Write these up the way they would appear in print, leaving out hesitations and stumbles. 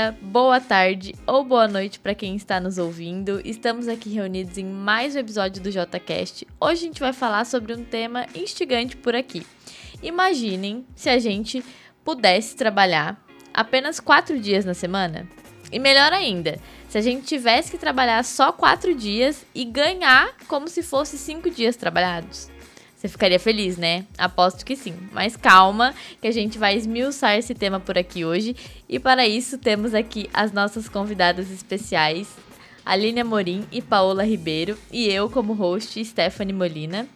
dia, boa tarde ou boa noite para quem está nos ouvindo. Estamos aqui reunidos em mais um episódio do JCast. Hoje a gente vai falar sobre um tema instigante por aqui. Imaginem se a gente pudesse trabalhar apenas 4 dias na semana. E melhor ainda, se a gente tivesse que trabalhar só 4 dias e ganhar como se fosse 5 dias trabalhados. Você ficaria feliz, né? Aposto que sim. Mas calma, que a gente vai esmiuçar esse tema por aqui hoje. E para isso temos aqui as nossas convidadas especiais, Aline Amorim e Paola Ribeiro. E eu como host, Stephanie Molina.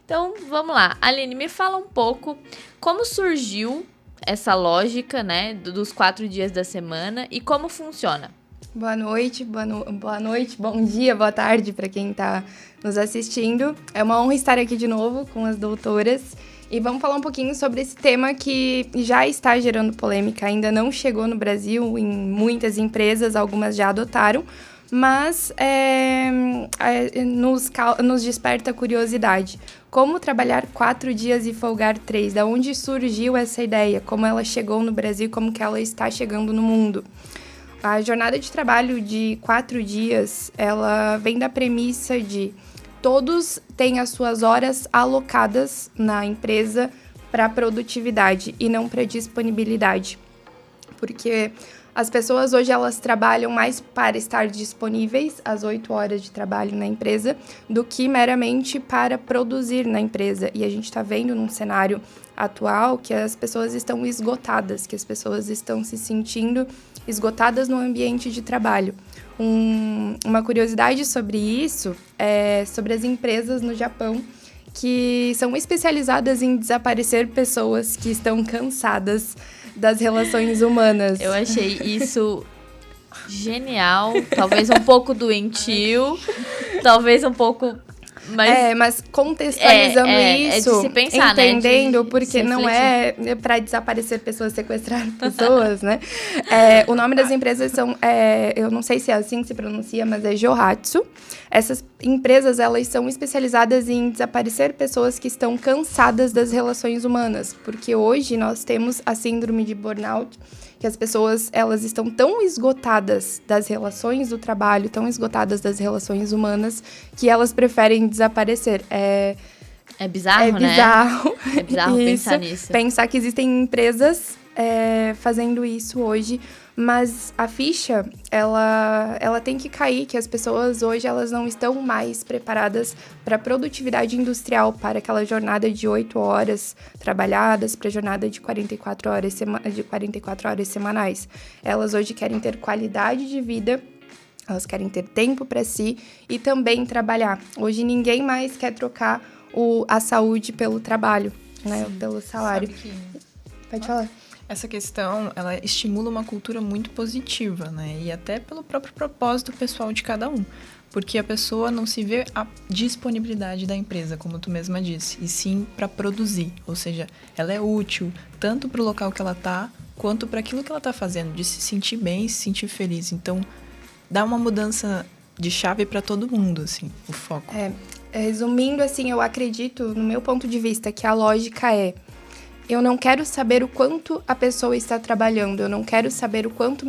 Então, vamos lá. Aline, me fala um pouco como surgiu essa lógica, né, dos 4 dias da semana e como funciona. Boa noite, bom dia, boa tarde para quem está nos assistindo. É uma honra estar aqui de novo com as doutoras e vamos falar um pouquinho sobre esse tema que já está gerando polêmica, ainda não chegou no Brasil, em muitas empresas, algumas já adotaram, mas nos desperta curiosidade. Como trabalhar 4 dias e folgar 3? Da onde surgiu essa ideia? Como ela chegou no Brasil? Como que ela está chegando no mundo? A jornada de trabalho de 4 dias, ela vem da premissa de todos têm as suas horas alocadas na empresa para produtividade e não para disponibilidade. Porque as pessoas hoje elas trabalham mais para estar disponíveis às 8 horas de trabalho na empresa do que meramente para produzir na empresa. E a gente está vendo num cenário atual que as pessoas estão esgotadas, que as pessoas estão se sentindo esgotadas no ambiente de trabalho. Uma curiosidade sobre isso é sobre as empresas no Japão que são especializadas em desaparecer pessoas que estão cansadas das relações humanas. Eu achei isso genial, talvez um pouco doentio, talvez um pouco... Mas contextualizando isso, é de se pensar, entendendo, né? Porque não é para desaparecer pessoas, sequestrar pessoas, né? O nome das empresas são, eu não sei se é assim que se pronuncia, mas é Johatsu. Essas empresas, elas são especializadas em desaparecer pessoas que estão cansadas das relações humanas, porque hoje nós temos a síndrome de burnout, que as pessoas, elas estão tão esgotadas das relações do trabalho, tão esgotadas das relações humanas, que elas preferem desaparecer. É bizarro, né? É bizarro pensar nisso. Pensar que existem empresas fazendo isso hoje, mas a ficha, ela tem que cair, que as pessoas hoje elas não estão mais preparadas para a produtividade industrial, para aquela jornada de 8 horas trabalhadas, para a jornada de 44 horas semanais. Elas hoje querem ter qualidade de vida, elas querem ter tempo para si e também trabalhar. Hoje ninguém mais quer trocar a saúde pelo trabalho, né? Pelo salário. Pode falar. Essa questão, ela estimula uma cultura muito positiva, né? E até pelo próprio propósito pessoal de cada um. Porque a pessoa não se vê a disponibilidade da empresa, como tu mesma disse, e sim para produzir. Ou seja, ela é útil tanto para o local que ela está, quanto para aquilo que ela está fazendo, de se sentir bem, se sentir feliz. Então, dá uma mudança de chave para todo mundo, assim, o foco. Resumindo, assim, eu acredito, no meu ponto de vista, que a lógica eu não quero saber o quanto a pessoa está trabalhando, eu não quero saber o quanto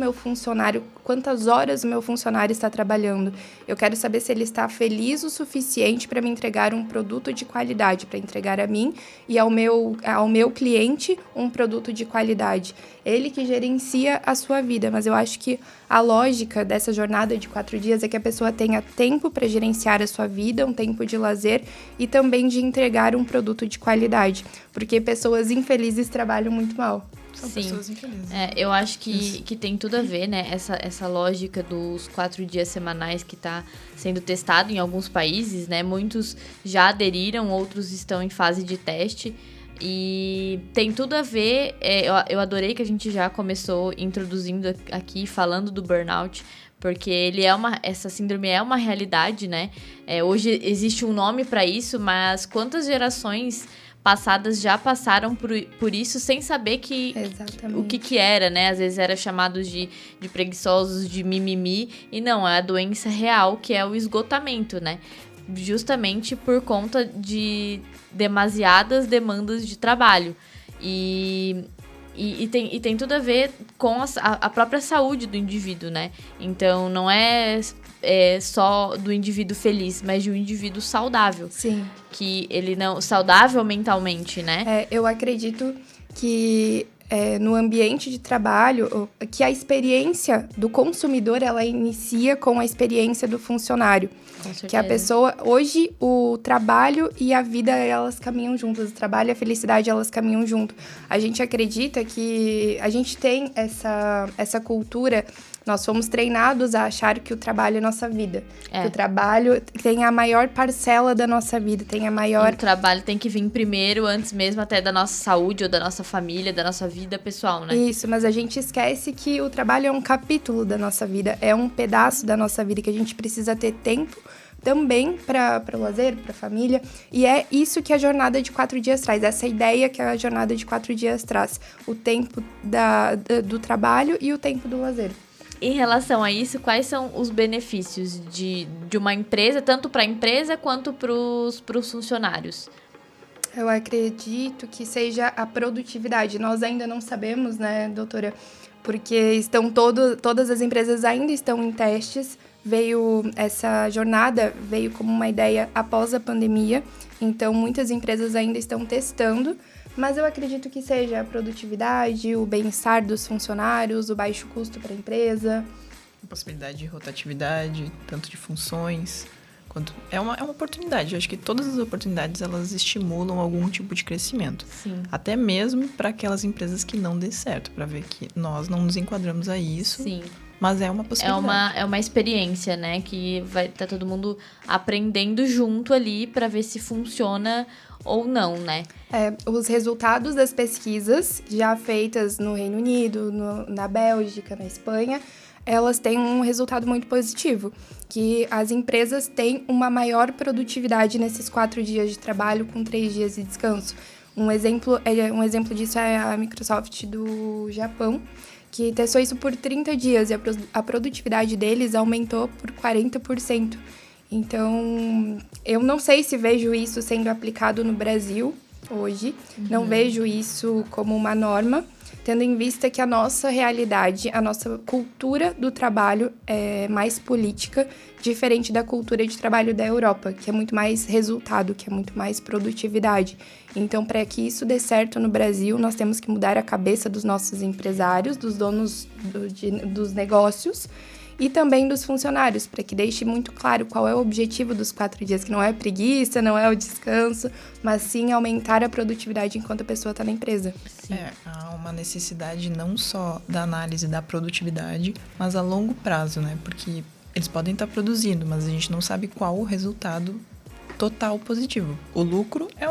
quantas horas o meu funcionário está trabalhando. Eu quero saber se ele está feliz o suficiente para me entregar um produto de qualidade, para entregar a mim e ao meu cliente um produto de qualidade. Ele que gerencia a sua vida, mas eu acho que a lógica dessa jornada de 4 dias é que a pessoa tenha tempo para gerenciar a sua vida, um tempo de lazer e também de entregar um produto de qualidade, porque pessoas infelizes trabalham muito mal. São pessoas infelizes. Eu acho que tem tudo a ver, né? Essa lógica dos 4 dias semanais que está sendo testado em alguns países, né? Muitos já aderiram, outros estão em fase de teste. E tem tudo a ver, eu adorei que a gente já começou introduzindo aqui, falando do burnout, porque essa síndrome é uma realidade, né? Hoje existe um nome para isso, mas quantas gerações passadas já passaram por isso sem saber o que era, né? Às vezes era chamado de preguiçosos, de mimimi, e não, é a doença real, que é o esgotamento, né? Justamente por conta de demasiadas demandas de trabalho. E E tem tudo a ver com a própria saúde do indivíduo, né? Então, não é só do indivíduo feliz, mas de um indivíduo saudável. Sim. Que ele não... Saudável mentalmente, né? Eu acredito que no ambiente de trabalho, que a experiência do consumidor, ela inicia com a experiência do funcionário. Com certeza. Que a pessoa... Hoje, o trabalho e a vida, elas caminham juntas. O trabalho e a felicidade, elas caminham junto. A gente acredita que... A gente tem essa cultura... Nós fomos treinados a achar que o trabalho é nossa vida. Que o trabalho tem a maior parcela da nossa vida, tem a maior... E o trabalho tem que vir primeiro, antes mesmo até da nossa saúde, ou da nossa família, da nossa vida pessoal, né? Isso, mas a gente esquece que o trabalho é um capítulo da nossa vida, é um pedaço da nossa vida, que a gente precisa ter tempo também para o lazer, para a família. E é isso que a jornada de 4 dias traz, essa ideia que a jornada de 4 dias traz. O tempo do trabalho e o tempo do lazer. Em relação a isso, quais são os benefícios de uma empresa, tanto para a empresa quanto para os funcionários? Eu acredito que seja a produtividade. Nós ainda não sabemos, né, doutora? Porque todas as empresas ainda estão em testes. Essa jornada veio como uma ideia após a pandemia. Então, muitas empresas ainda estão testando. Mas eu acredito que seja a produtividade, o bem-estar dos funcionários, o baixo custo para a empresa. A possibilidade de rotatividade, tanto de funções, quanto... É uma oportunidade. Eu acho que todas as oportunidades, elas estimulam algum tipo de crescimento. Sim. Até mesmo para aquelas empresas que não dê certo, para ver que nós não nos enquadramos a isso. Sim. Mas é uma possibilidade. É uma experiência, né? Que vai estar todo mundo aprendendo junto ali para ver se funciona ou não, né? Os resultados das pesquisas já feitas no Reino Unido, na Bélgica, na Espanha, elas têm um resultado muito positivo, que as empresas têm uma maior produtividade nesses 4 dias de trabalho com 3 dias de descanso. Um exemplo disso é a Microsoft do Japão, que testou isso por 30 dias e a produtividade deles aumentou por 40%. Então, eu não sei se vejo isso sendo aplicado no Brasil hoje. Não vejo isso como uma norma, tendo em vista que a nossa realidade, a nossa cultura do trabalho é mais política, diferente da cultura de trabalho da Europa, que é muito mais resultado, que é muito mais produtividade. Então, para que isso dê certo no Brasil, nós temos que mudar a cabeça dos nossos empresários, dos donos dos negócios, e também dos funcionários, para que deixe muito claro qual é o objetivo dos 4 dias, que não é preguiça, não é o descanso, mas sim aumentar a produtividade enquanto a pessoa está na empresa. Há uma necessidade não só da análise da produtividade, mas a longo prazo, né? Porque eles podem estar produzindo, mas a gente não sabe qual o resultado total positivo. O lucro é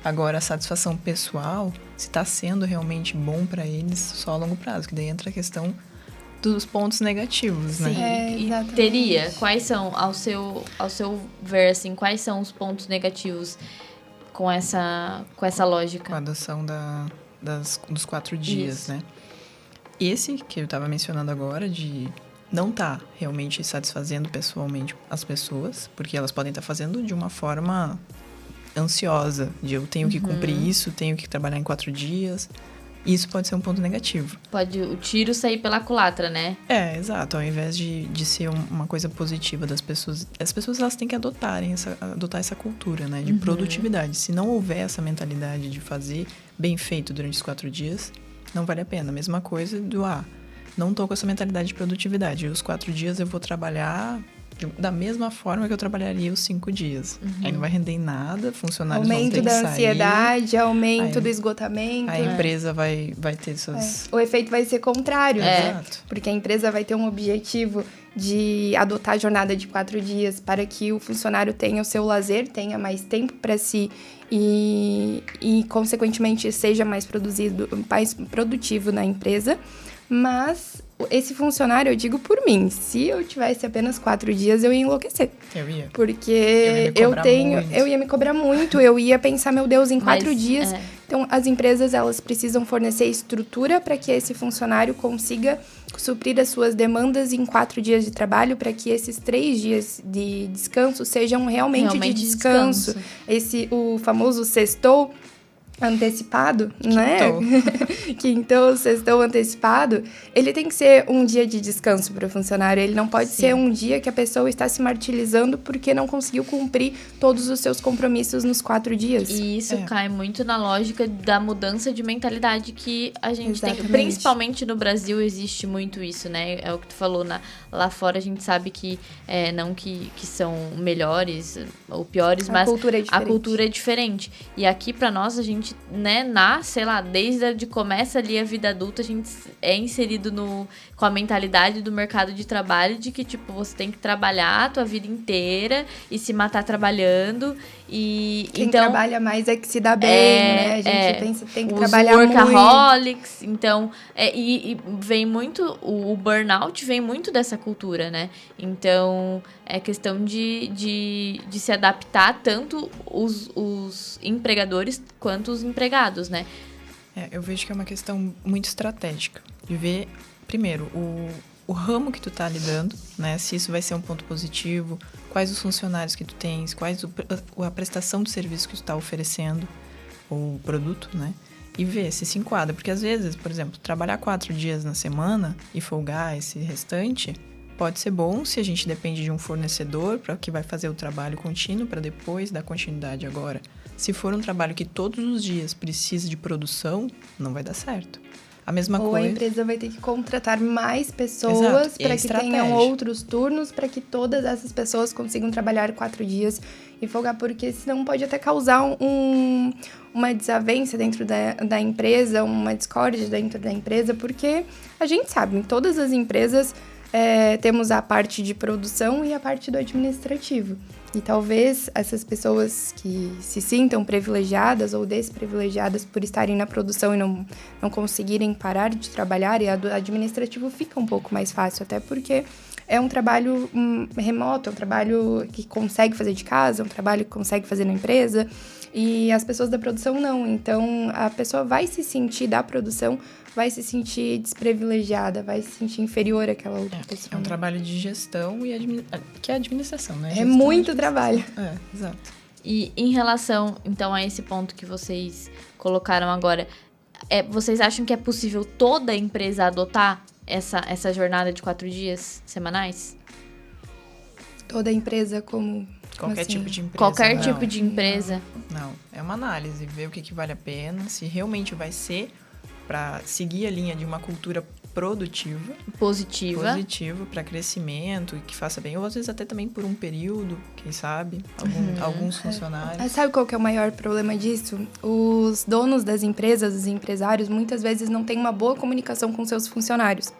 Agora, a satisfação pessoal, se está sendo realmente bom para eles, só a longo prazo, que daí entra a questão dos pontos negativos, né? Sim, e teria, quais são, ao seu ver, assim, quais são os pontos negativos com essa lógica? Com a adoção dos 4 dias, Isso. né? Esse que eu estava mencionando agora, de não estar realmente satisfazendo pessoalmente as pessoas, porque elas podem estar fazendo de uma forma ansiosa, de eu tenho que cumprir isso, tenho que trabalhar em 4 dias... Isso pode ser um ponto negativo. Pode o tiro sair pela culatra, né? Exato. Ao invés de ser uma coisa positiva das pessoas... As pessoas, elas têm que adotar essa cultura, né? De produtividade. Se não houver essa mentalidade de fazer bem feito durante os 4 dias, não vale a pena. A mesma coisa não tô com essa mentalidade de produtividade. Os 4 dias eu vou trabalhar da mesma forma que eu trabalharia os 5 dias. Aí não vai render em nada, funcionários vão ter que sair. Aumento da ansiedade, aumento do esgotamento. A empresa vai ter suas... O efeito vai ser contrário, né? Exato. Porque a empresa vai ter um objetivo de adotar a jornada de 4 dias para que o funcionário tenha o seu lazer, tenha mais tempo para si e, consequentemente, seja mais produtivo na empresa. Mas esse funcionário, eu digo por mim, se eu tivesse apenas 4 dias, eu ia enlouquecer. Eu ia. Porque eu ia me cobrar muito, eu ia pensar, meu Deus, em 4 dias. Então, as empresas, elas precisam fornecer estrutura para que esse funcionário consiga suprir as suas demandas em 4 dias de trabalho, para que esses 3 dias de descanso sejam realmente de descanso. O famoso sextou, antecipado, né? Quintou, sextou antecipado, ele tem que ser um dia de descanso para o funcionário. Ele não pode ser um dia que a pessoa está se martirizando porque não conseguiu cumprir todos os seus compromissos nos 4 dias. E isso cai muito na lógica da mudança de mentalidade que a gente tem. Principalmente no Brasil existe muito isso, né? É o que tu falou, lá fora a gente sabe que não que são melhores ou piores, mas a cultura é diferente. E aqui pra nós, a gente, né, sei lá, desde onde começa ali a vida adulta, a gente é inserido com a mentalidade do mercado de trabalho de que, tipo, você tem que trabalhar a tua vida inteira e se matar trabalhando. E quem então, trabalha mais é que se dá bem, né? A gente pensa que tem que trabalhar workaholics, muito. Então, e vem muito, o burnout vem muito dessa cultura, né? Então, é questão de se adaptar tanto os empregadores quanto os empregados, né? Eu vejo que é uma questão muito estratégica. De ver, primeiro, o ramo que tu tá lidando, né? Se isso vai ser um ponto positivo, quais os funcionários que tu tens, quais a prestação de serviço que tu tá oferecendo, ou produto, né? E ver se enquadra. Porque às vezes, por exemplo, trabalhar 4 dias na semana e folgar esse restante pode ser bom se a gente depende de um fornecedor para que vai fazer o trabalho contínuo para depois dar continuidade agora. Se for um trabalho que todos os dias precisa de produção, não vai dar certo. A mesma coisa. Ou a empresa vai ter que contratar mais pessoas para que tenham outros turnos, para que todas essas pessoas consigam trabalhar 4 dias e folgar, porque senão pode até causar uma desavença dentro da empresa, uma discórdia dentro da empresa, porque a gente sabe, em todas as empresas temos a parte de produção e a parte do administrativo. E talvez essas pessoas que se sintam privilegiadas ou desprivilegiadas por estarem na produção e não conseguirem parar de trabalhar, e a do administrativo fica um pouco mais fácil, até porque é um trabalho remoto, é um trabalho que consegue fazer de casa, é um trabalho que consegue fazer na empresa, e as pessoas da produção não. Então, a pessoa vai se sentir da produção, vai se sentir desprivilegiada, vai se sentir inferior àquela outra pessoa. É um trabalho de gestão que é administração, né? É muito trabalho. Exato. E em relação, então, a esse ponto que vocês colocaram agora, vocês acham que é possível toda empresa adotar essa jornada de 4 dias semanais? Toda empresa como... Qualquer tipo de empresa. Qualquer tipo de empresa. Não, é uma análise, ver o que vale a pena, se realmente vai ser para seguir a linha de uma cultura produtiva. Positiva, para crescimento e que faça bem. Ou às vezes até também por um período, quem sabe, alguns funcionários. Sabe qual que é o maior problema disso? Os donos das empresas, os empresários, muitas vezes não têm uma boa comunicação com seus funcionários.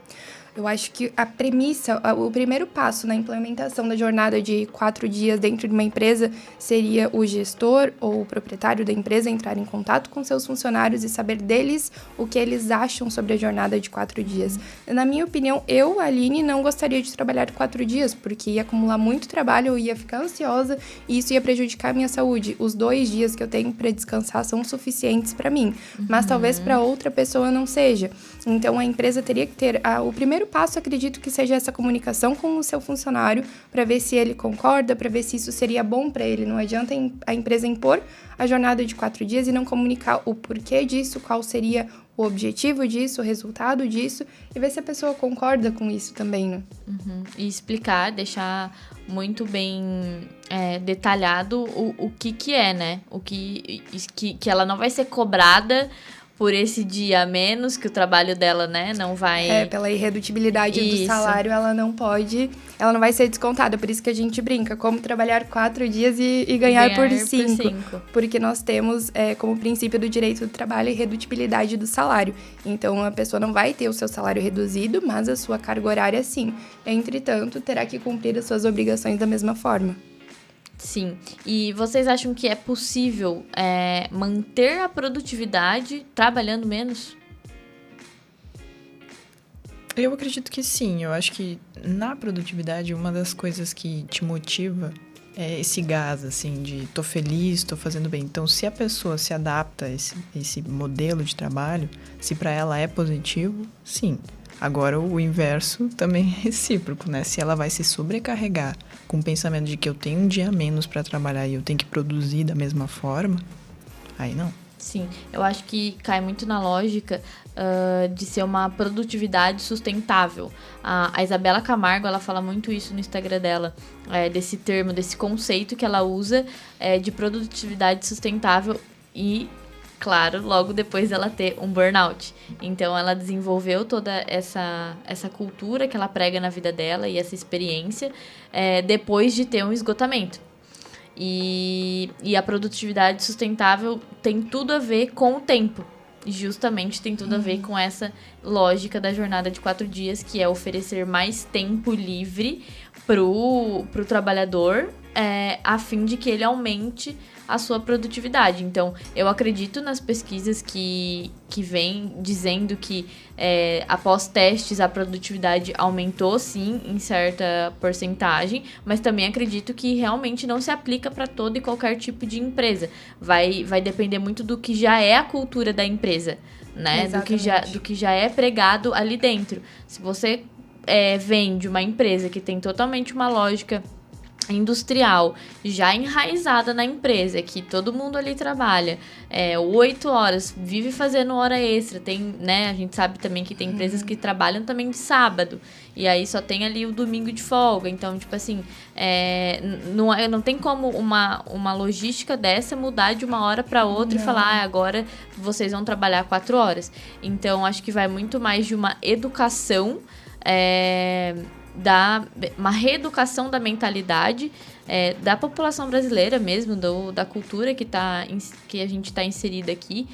Eu acho que a premissa, o primeiro passo na implementação da jornada de 4 dias dentro de uma empresa seria o gestor ou o proprietário da empresa entrar em contato com seus funcionários e saber deles o que eles acham sobre a jornada de 4 dias. Na minha opinião, eu, Aline, não gostaria de trabalhar 4 dias, porque ia acumular muito trabalho, eu ia ficar ansiosa e isso ia prejudicar a minha saúde. Os 2 dias que eu tenho para descansar são suficientes para mim, mas talvez para outra pessoa não seja. Então, a empresa teria que ter o primeiro passo, acredito que seja essa comunicação com o seu funcionário, para ver se ele concorda, para ver se isso seria bom para ele. Não adianta a empresa impor a jornada de 4 dias e não comunicar o porquê disso, qual seria o objetivo disso, o resultado disso, e ver se a pessoa concorda com isso também, né? E explicar, deixar muito bem detalhado o que é, né? O que ela não vai ser cobrada por esse dia a menos, que o trabalho dela, né, não vai... pela irredutibilidade do salário, ela não vai ser descontada. Por isso que a gente brinca, como trabalhar 4 dias e ganhar por 5. Porque nós temos, como princípio do direito do trabalho, a irredutibilidade do salário. Então, a pessoa não vai ter o seu salário reduzido, mas a sua carga horária sim. Entretanto, terá que cumprir as suas obrigações da mesma forma. Sim. E vocês acham que é possível manter a produtividade trabalhando menos? Eu acredito que sim. Eu acho que na produtividade, uma das coisas que te motiva é esse gás, assim, de tô feliz, tô fazendo bem. Então, se a pessoa se adapta a esse modelo de trabalho, se para ela é positivo, sim. Agora, o inverso também é recíproco, né? Se ela vai se sobrecarregar com o pensamento de que eu tenho um dia a menos para trabalhar e eu tenho que produzir da mesma forma, aí não. Sim, eu acho que cai muito na lógica de ser uma produtividade sustentável. A Isabela Camargo, ela fala muito isso no Instagram dela, desse termo, desse conceito que ela usa de produtividade sustentável e, claro, logo depois dela ter um burnout. Então, ela desenvolveu toda essa cultura que ela prega na vida dela e essa experiência depois de ter um esgotamento. E a produtividade sustentável tem tudo a ver com o tempo. Justamente tem tudo a ver com essa lógica da jornada de 4 dias, que é oferecer mais tempo livre pro trabalhador, a fim de que ele aumente a sua produtividade. Então, eu acredito nas pesquisas que vêm dizendo que após testes a produtividade aumentou sim em certa porcentagem, mas também acredito que realmente não se aplica para todo e qualquer tipo de empresa. Vai depender muito do que já é a cultura da empresa, né? Do que já é pregado ali dentro. Se você vem de uma empresa que tem totalmente uma lógica industrial, já enraizada na empresa, que todo mundo ali trabalha 8 horas, vive fazendo hora extra, tem, né, a gente sabe também que tem empresas que trabalham também de sábado, e aí só tem ali o domingo de folga, então, tipo assim, não tem como uma logística dessa mudar de uma hora para outra e falar, agora vocês vão trabalhar 4 horas. Então, acho que vai muito mais de uma educação, uma reeducação da mentalidade da população brasileira mesmo, da cultura que a gente está inserida aqui.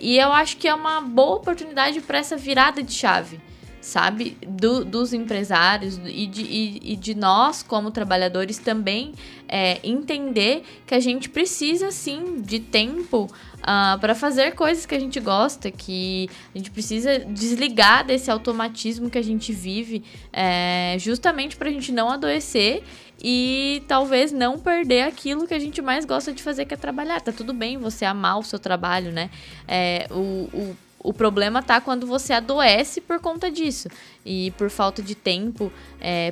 E eu acho que é uma boa oportunidade para essa virada de chave, sabe? Dos empresários e de nós, como trabalhadores, também entender que a gente precisa, sim, de tempo para fazer coisas que a gente gosta, que a gente precisa desligar desse automatismo que a gente vive, justamente para a gente não adoecer e talvez não perder aquilo que a gente mais gosta de fazer, que é trabalhar. Tá tudo bem você amar o seu trabalho, né? O problema tá quando você adoece por conta disso. E por falta de tempo,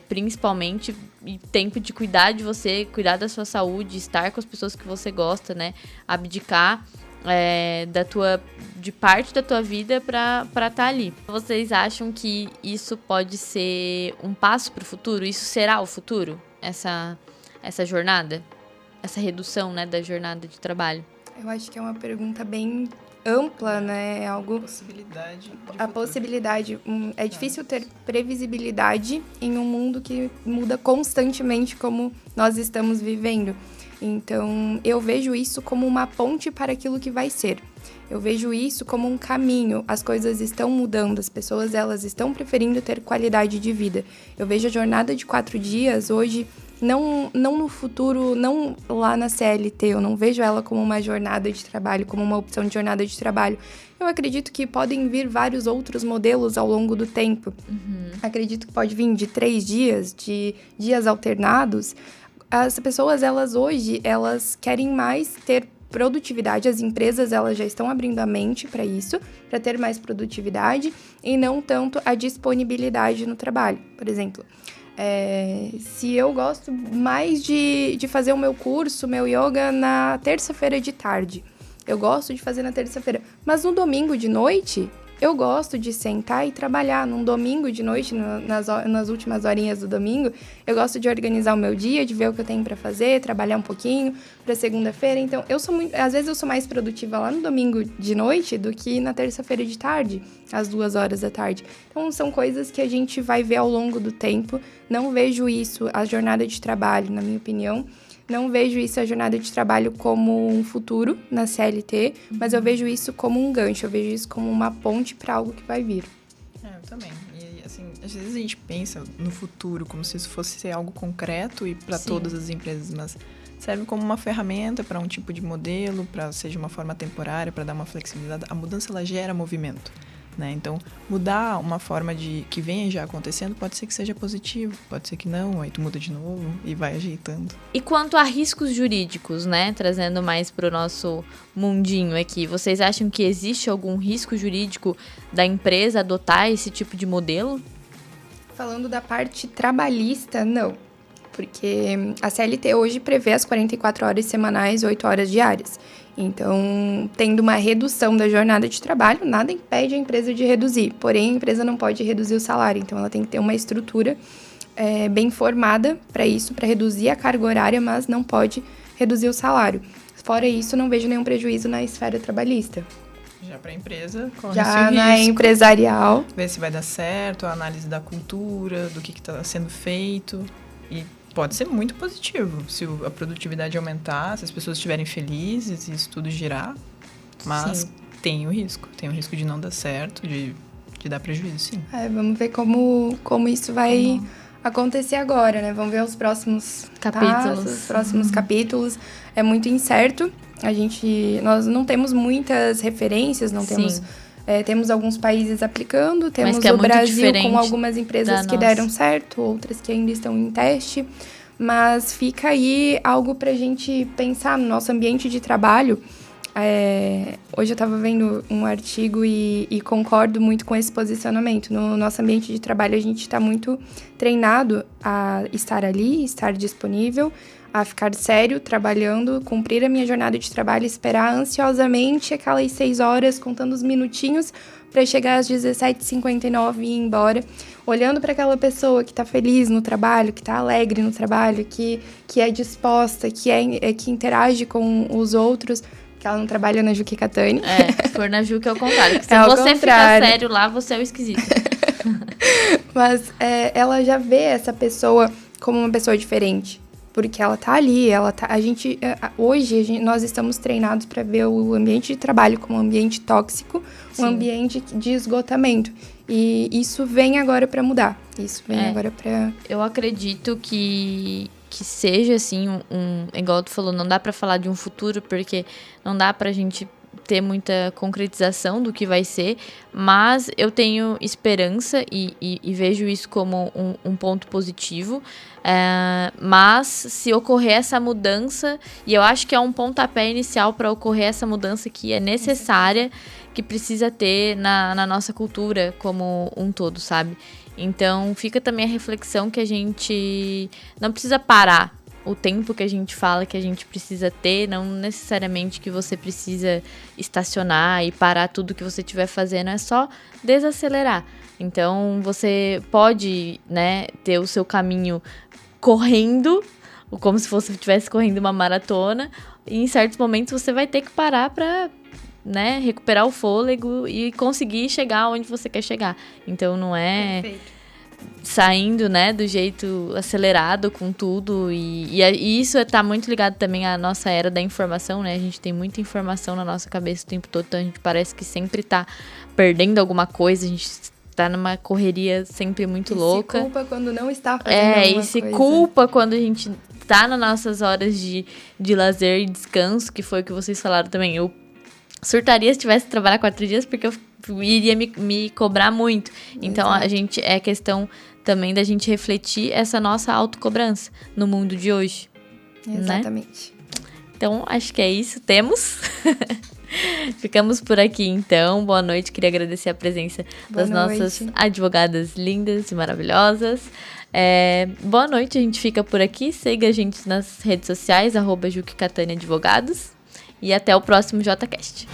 principalmente, e tempo de cuidar de você, cuidar da sua saúde, estar com as pessoas que você gosta, né? Abdicar de parte da tua vida pra estar ali. Vocês acham que isso pode ser um passo pro futuro? Isso será o futuro? Essa jornada? Essa redução, né, da jornada de trabalho? Eu acho que é uma pergunta bem ampla, né? É algo... A possibilidade. É difícil ter previsibilidade em um mundo que muda constantemente como nós estamos vivendo. Então, eu vejo isso como uma ponte para aquilo que vai ser. Eu vejo isso como um caminho. As coisas estão mudando, as pessoas elas estão preferindo ter qualidade de vida. Eu vejo a jornada de 4 dias hoje, não no futuro, não lá na CLT, eu não vejo ela como uma jornada de trabalho, como uma opção de jornada de trabalho. Eu acredito que podem vir vários outros modelos ao longo do tempo. Acredito que pode vir de 3 dias, de dias alternados. As pessoas, elas hoje, elas querem mais ter produtividade, as empresas, elas já estão abrindo a mente para isso, para ter mais produtividade e não tanto a disponibilidade no trabalho. Por exemplo, se eu gosto mais de fazer o meu curso, meu yoga na terça-feira de tarde, eu gosto de fazer na terça-feira, mas no domingo de noite... Eu gosto de sentar e trabalhar num domingo de noite, nas últimas horinhas do domingo. Eu gosto de organizar o meu dia, de ver o que eu tenho para fazer, trabalhar um pouquinho para segunda-feira. Então, às vezes eu sou mais produtiva lá no domingo de noite do que na terça-feira de tarde, às 2 horas da tarde. Então, são coisas que a gente vai ver ao longo do tempo. Não vejo isso, a jornada de trabalho, na minha opinião. Não vejo isso, a jornada de trabalho, como um futuro na CLT, mas eu vejo isso como um gancho, eu vejo isso como uma ponte para algo que vai vir. Eu também. E, assim, às vezes a gente pensa no futuro como se isso fosse ser algo concreto e para todas as empresas, mas serve como uma ferramenta para um tipo de modelo, para seja uma forma temporária, para dar uma flexibilidade. A mudança, ela gera movimento. Né? Então, mudar uma forma que venha já acontecendo pode ser que seja positivo, pode ser que não, aí tu muda de novo e vai ajeitando. E quanto a riscos jurídicos, né? Trazendo mais para o nosso mundinho aqui, vocês acham que existe algum risco jurídico da empresa adotar esse tipo de modelo? Falando da parte trabalhista, não. Porque a CLT hoje prevê as 44 horas semanais, 8 horas diárias. Então, tendo uma redução da jornada de trabalho, nada impede a empresa de reduzir. Porém, a empresa não pode reduzir o salário. Então, ela tem que ter uma estrutura bem formada para isso, para reduzir a carga horária, mas não pode reduzir o salário. Fora isso, não vejo nenhum prejuízo na esfera trabalhista. Já para a empresa, corre já na risco, empresarial. Ver se vai dar certo, a análise da cultura, do que está sendo feito. E pode ser muito positivo se a produtividade aumentar, se as pessoas estiverem felizes e isso tudo girar. Mas tem o risco de não dar certo, de dar prejuízo, sim. Vamos ver como isso vai acontecer agora, né? Vamos ver os próximos capítulos. É muito incerto. Nós não temos muitas referências, não temos... temos alguns países aplicando, temos o Brasil com algumas empresas que deram certo, outras que ainda estão em teste. Mas fica aí algo pra gente pensar no nosso ambiente de trabalho. Hoje eu estava vendo um artigo e concordo muito com esse posicionamento. No nosso ambiente de trabalho, a gente está muito treinado a estar ali, estar disponível, a ficar sério, trabalhando, cumprir a minha jornada de trabalho, esperar ansiosamente aquelas 6 horas, contando os minutinhos para chegar às 17h59 e ir embora, olhando para aquela pessoa que está feliz no trabalho, que está alegre no trabalho, que é disposta, que interage com os outros, que ela não trabalha na Juki Catani. Se for na Juki é o contrário. Se você ficar sério lá, você é o esquisito. Mas ela já vê essa pessoa como uma pessoa diferente. Porque ela tá ali, hoje nós estamos treinados para ver o ambiente de trabalho como um ambiente tóxico, um ambiente de esgotamento. E isso vem agora para mudar. Eu acredito que seja, assim, igual tu falou, não dá para falar de um futuro, porque não dá pra gente ter muita concretização do que vai ser, mas eu tenho esperança e vejo isso como um ponto positivo, mas se ocorrer essa mudança, e eu acho que é um pontapé inicial para ocorrer essa mudança que é necessária, que precisa ter na nossa cultura como um todo, sabe? Então fica também a reflexão que a gente não precisa parar o tempo que a gente fala que a gente precisa ter, não necessariamente que você precisa estacionar e parar tudo que você estiver fazendo, é só desacelerar. Então, você pode, né, ter o seu caminho correndo, como se você estivesse correndo uma maratona, e em certos momentos você vai ter que parar para, né, recuperar o fôlego e conseguir chegar onde você quer chegar. Então, não é... Perfeito. Saindo, né, do jeito acelerado com tudo e isso tá muito ligado também à nossa era da informação, né, a gente tem muita informação na nossa cabeça o tempo todo, então a gente parece que sempre tá perdendo alguma coisa, a gente tá numa correria sempre muito louca. Se culpa quando não está fazendo alguma coisa. E se culpa quando a gente tá nas nossas horas de lazer e descanso, que foi o que vocês falaram também. Eu surtaria se tivesse que trabalhar 4 dias, porque eu iria me cobrar muito. Então, é questão também da gente refletir essa nossa autocobrança no mundo de hoje. Exatamente. Né? Então, acho que é isso. Temos. Ficamos por aqui, então. Boa noite. Queria agradecer a presença das nossas advogadas lindas e maravilhosas. Boa noite. A gente fica por aqui. Siga a gente nas redes sociais, @Juki Catani Advogados. E até o próximo JCast.